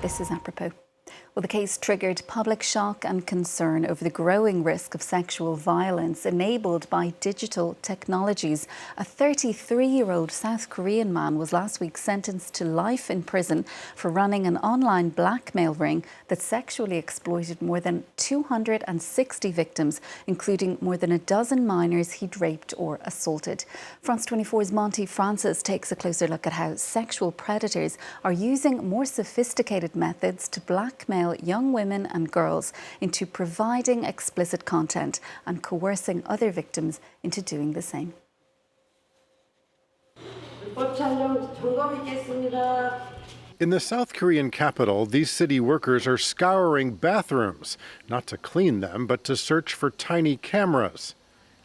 This is apropos. Well, the case triggered public shock and concern over the growing risk of sexual violence enabled by digital technologies. A 33-year-old South Korean man was last week sentenced to life in prison for running an online blackmail ring that sexually exploited more than 260 victims, including more than a dozen minors he'd raped or assaulted. France 24's Monty Francis takes a closer look at how sexual predators are using more sophisticated methods to blackmail young women and girls into providing explicit content and coercing other victims into doing the same. In the South Korean capital, these city workers are scouring bathrooms, not to clean them, but to search for tiny cameras.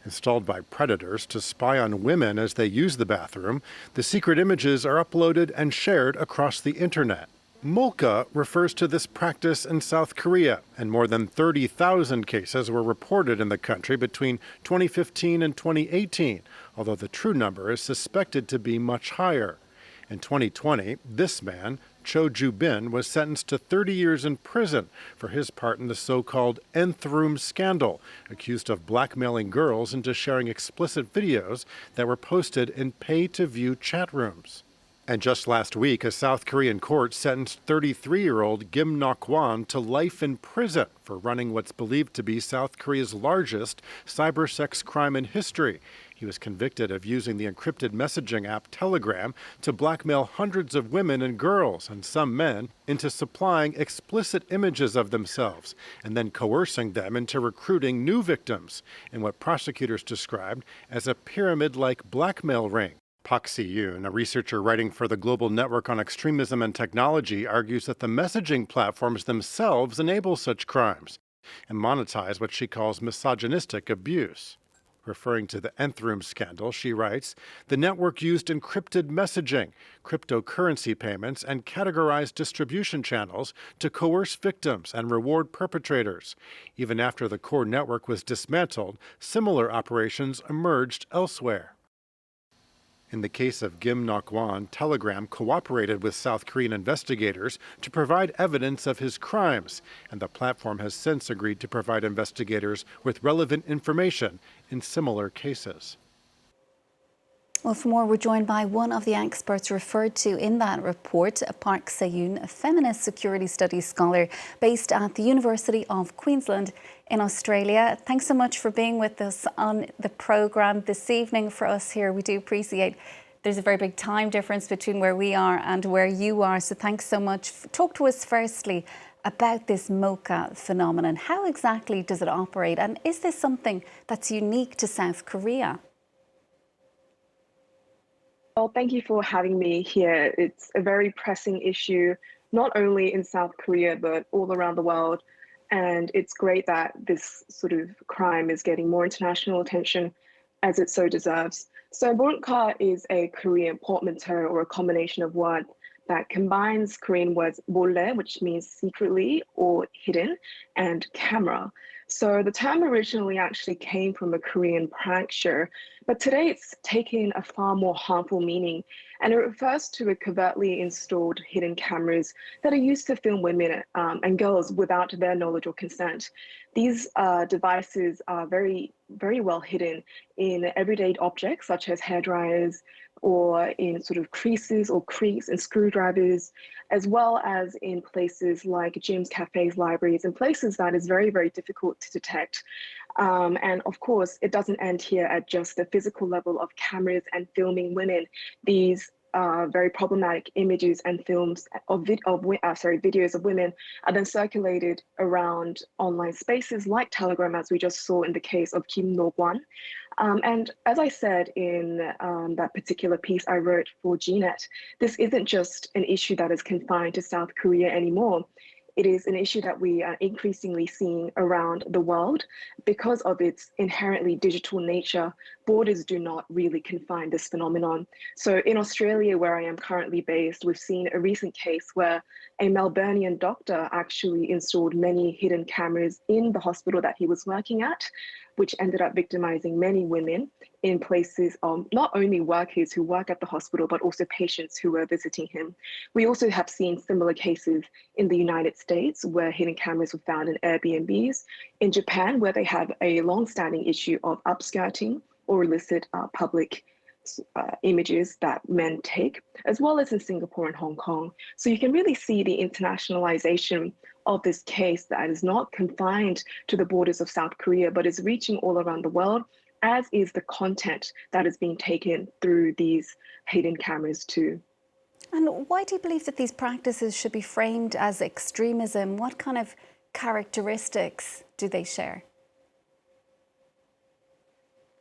Installed by predators to spy on women as they use the bathroom, the secret images are uploaded and shared across the internet. Molka refers to this practice in South Korea, and more than 30,000 cases were reported in the country between 2015 and 2018, although the true number is suspected to be much higher. In 2020, this man, Cho Ju-bin, was sentenced to 30 years in prison for his part in the so-called nth room scandal, accused of blackmailing girls into sharing explicit videos that were posted in pay-to-view chat rooms. And just last week, a South Korean court sentenced 33-year-old Kim Nok-won to life in prison for running what's believed to be South Korea's largest cybersex crime in history. He was convicted of using the encrypted messaging app Telegram to blackmail hundreds of women and girls, and some men, into supplying explicit images of themselves, and then coercing them into recruiting new victims in what prosecutors described as a pyramid-like blackmail ring. Park Si-yoon, a researcher writing for the Global Network on Extremism and Technology, argues that the messaging platforms themselves enable such crimes and monetize what she calls misogynistic abuse. Referring to the nth room scandal, she writes, the network used encrypted messaging, cryptocurrency payments, and categorized distribution channels to coerce victims and reward perpetrators. Even after the core network was dismantled, similar operations emerged elsewhere. In the case of Kim Nok-won, Telegram cooperated with South Korean investigators to provide evidence of his crimes, and the platform has since agreed to provide investigators with relevant information in similar cases. Well, for more, we're joined by one of the experts referred to in that report, Park Si-yoon, a feminist security studies scholar based at the University of Queensland in Australia. Thanks so much for being with us on the programme this evening for us here. We do appreciate there's a very big time difference between where we are and where you are, so thanks so much. Talk to us firstly about this molka phenomenon. How exactly does it operate, and is this something that's unique to South Korea? Well, thank you for having me here. It's a very pressing issue, not only in South Korea, but all around the world. And it's great that this sort of crime is getting more international attention, as it so deserves. So molka is a Korean portmanteau, or a combination of words that combines Korean words 몰래, which means secretly or hidden, and camera. So the term originally actually came from a Korean prank show, but today it's taken a far more harmful meaning, and it refers to a covertly installed hidden cameras that are used to film women and girls without their knowledge or consent. These devices are very well hidden in everyday objects such as hairdryers, or in sort of creases or creaks and screwdrivers, as well as in places like gyms, cafes, libraries, and places that is very difficult to detect. And of course, it doesn't end here at just the physical level of cameras and filming women. These very problematic images and films of videos of women are then circulated around online spaces like Telegram, as we just saw in the case of Kim Nok-won. And as I said in that particular piece I wrote for GNet, this isn't just an issue that is confined to South Korea anymore. It is an issue that we are increasingly seeing around the world. Because of its inherently digital nature, borders do not really confine this phenomenon. So in Australia, where I am currently based, we've seen a recent case where a Melburnian doctor actually installed many hidden cameras in the hospital that he was working at. which ended up victimizing many women in places, not only workers who work at the hospital, but also patients who were visiting him. We also have seen similar cases in the United States where hidden cameras were found in Airbnbs, in Japan, where they have a long-standing issue of upskirting or illicit public images that men take, as well as in Singapore and Hong Kong. So you can really see the internationalization of this case that is not confined to the borders of South Korea, but is reaching all around the world, as is the content that is being taken through these hidden cameras too. And why do you believe that these practices should be framed as extremism? What kind of characteristics do they share?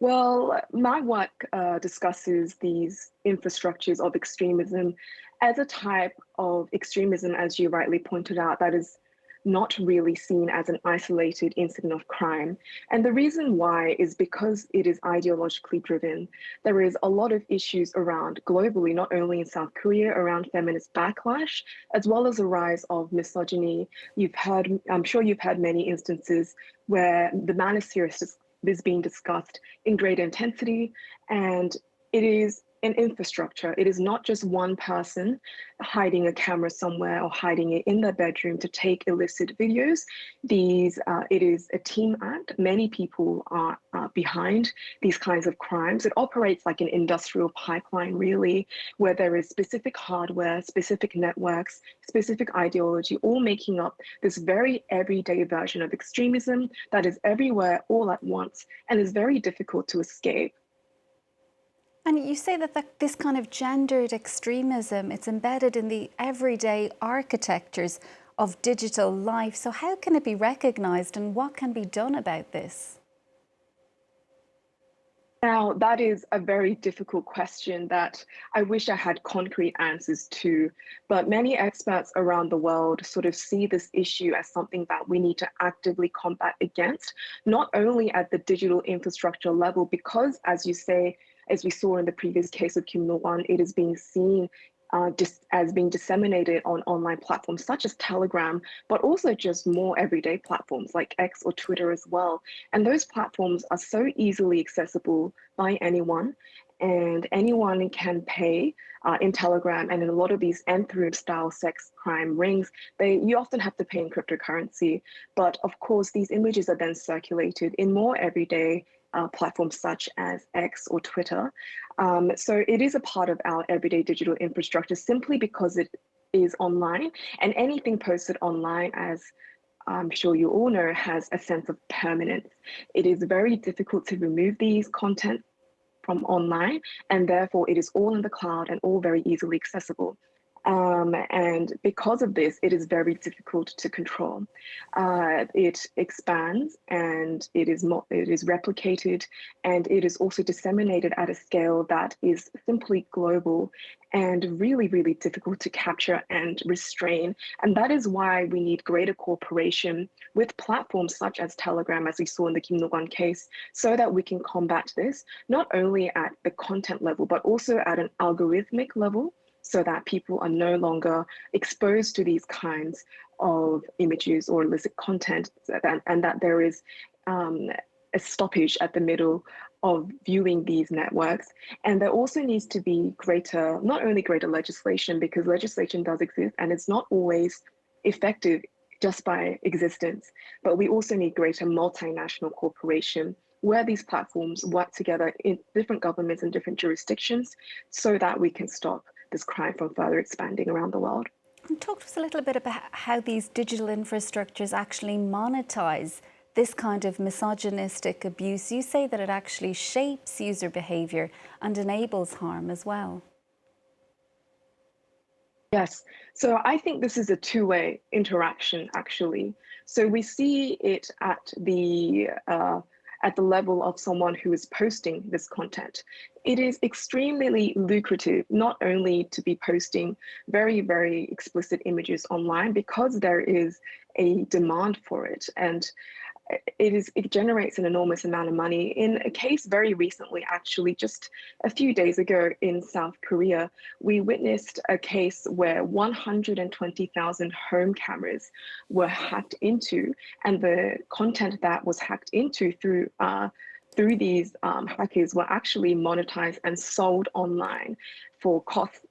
Well, my work discusses these infrastructures of extremism as a type of extremism, as you rightly pointed out, that is not really seen as an isolated incident of crime. And the reason why is because it is ideologically driven. There is a lot of issues around globally, not only in South Korea, around feminist backlash, as well as a rise of misogyny. I'm sure you've heard many instances where the manosphere is being discussed in great intensity, and it is an infrastructure. It is not just one person hiding a camera somewhere or hiding it in their bedroom to take illicit videos. It is a team act. Many people are behind these kinds of crimes. It operates like an industrial pipeline, really, where there is specific hardware, specific networks, specific ideology, all making up this very everyday version of extremism that is everywhere all at once and is very difficult to escape. And you say that this kind of gendered extremism, it's embedded in the everyday architectures of digital life. So how can it be recognized and what can be done about this? Now, that is a very difficult question that I wish I had concrete answers to, but many experts around the world sort of see this issue as something that we need to actively combat against, not only at the digital infrastructure level, because as you say, as we saw in the previous case of Kim Il-won, it is being seen as being disseminated on online platforms such as Telegram, but also just more everyday platforms like X or Twitter as well. And those platforms are so easily accessible by anyone, and anyone can pay in Telegram. And in a lot of these Nthroom style sex crime rings, you often have to pay in cryptocurrency. But of course, these images are then circulated in more everyday platforms such as X or Twitter. So it is a part of our everyday digital infrastructure simply because it is online, and anything posted online, as I'm sure you all know, has a sense of permanence. It is very difficult to remove these content from online, and therefore it is all in the cloud and all very easily accessible. And because of this, it is very difficult to control. It expands and it is replicated, and it is also disseminated at a scale that is simply global and really, really difficult to capture and restrain. And that is why we need greater cooperation with platforms such as Telegram, as we saw in the Kim Il-won case, so that we can combat this, not only at the content level, but also at an algorithmic level, so that people are no longer exposed to these kinds of images or illicit content, and that there is a stoppage at the middle of viewing these networks. And there also needs to be not only greater legislation, because legislation does exist and it's not always effective just by existence, but we also need greater multinational cooperation where these platforms work together in different governments and different jurisdictions so that we can stop this crime from further expanding around the world. And talk to us a little bit about how these digital infrastructures actually monetize this kind of misogynistic abuse. You say that it actually shapes user behaviour and enables harm as well. Yes, so I think this is a two-way interaction, actually. So we see it at the level of someone who is posting this content. It is extremely lucrative, not only to be posting very, very explicit images online, because there is a demand for it. And it generates an enormous amount of money. In a case very recently, actually, just a few days ago in South Korea, we witnessed a case where 120,000 home cameras were hacked into, and the content that was hacked into through these hackers were actually monetized and sold online for costs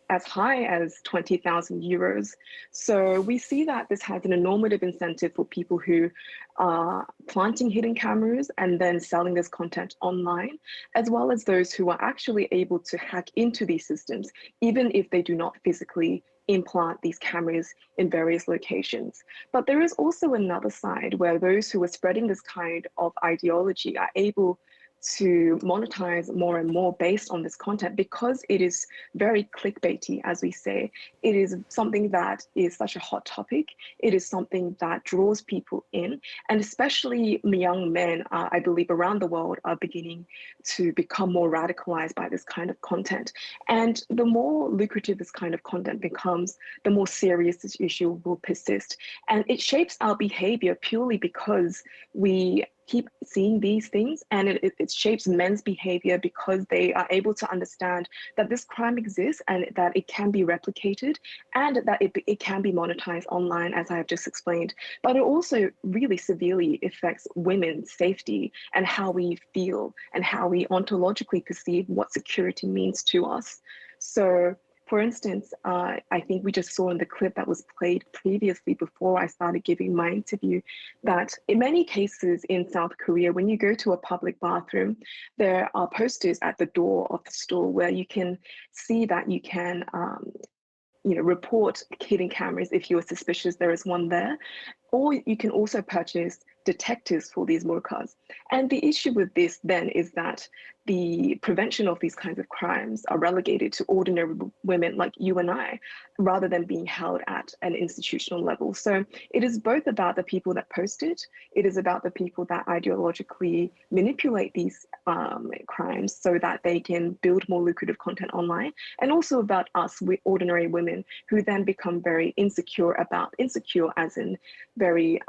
as high as 20,000 euros. So we see that this has an enormous incentive for people who are planting hidden cameras and then selling this content online, as well as those who are actually able to hack into these systems, even if they do not physically implant these cameras in various locations. But there is also another side where those who are spreading this kind of ideology are able to monetize more and more based on this content because it is very clickbaity, as we say. It is something that is such a hot topic. It is something that draws people in, and especially young men, I believe, around the world are beginning to become more radicalized by this kind of content. And the more lucrative this kind of content becomes, the more serious this issue will persist. And it shapes our behavior purely because we keep seeing these things, and it shapes men's behavior because they are able to understand that this crime exists and that it can be replicated and that it can be monetized online, as I have just explained. But it also really severely affects women's safety and how we feel and how we ontologically perceive what security means to us. So for instance, I think we just saw in the clip that was played previously before I started giving my interview that in many cases in South Korea, when you go to a public bathroom, there are posters at the door of the store where you can see that you can report hidden cameras if you're suspicious there is one there. Or you can also purchase detectors for these molkas. And the issue with this then is that the prevention of these kinds of crimes are relegated to ordinary women like you and I, rather than being held at an institutional level. So it is both about the people that post it, it is about the people that ideologically manipulate these crimes so that they can build more lucrative content online, and also about us, ordinary women, who then become very insecure as in very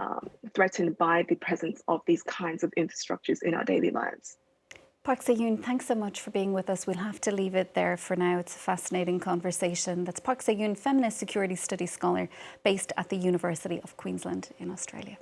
threatened by the presence of these kinds of infrastructures in our daily lives. Park Se-yoon, thanks so much for being with us. We'll have to leave it there for now. It's a fascinating conversation. That's Park Se-yoon, feminist security studies scholar based at the University of Queensland in Australia.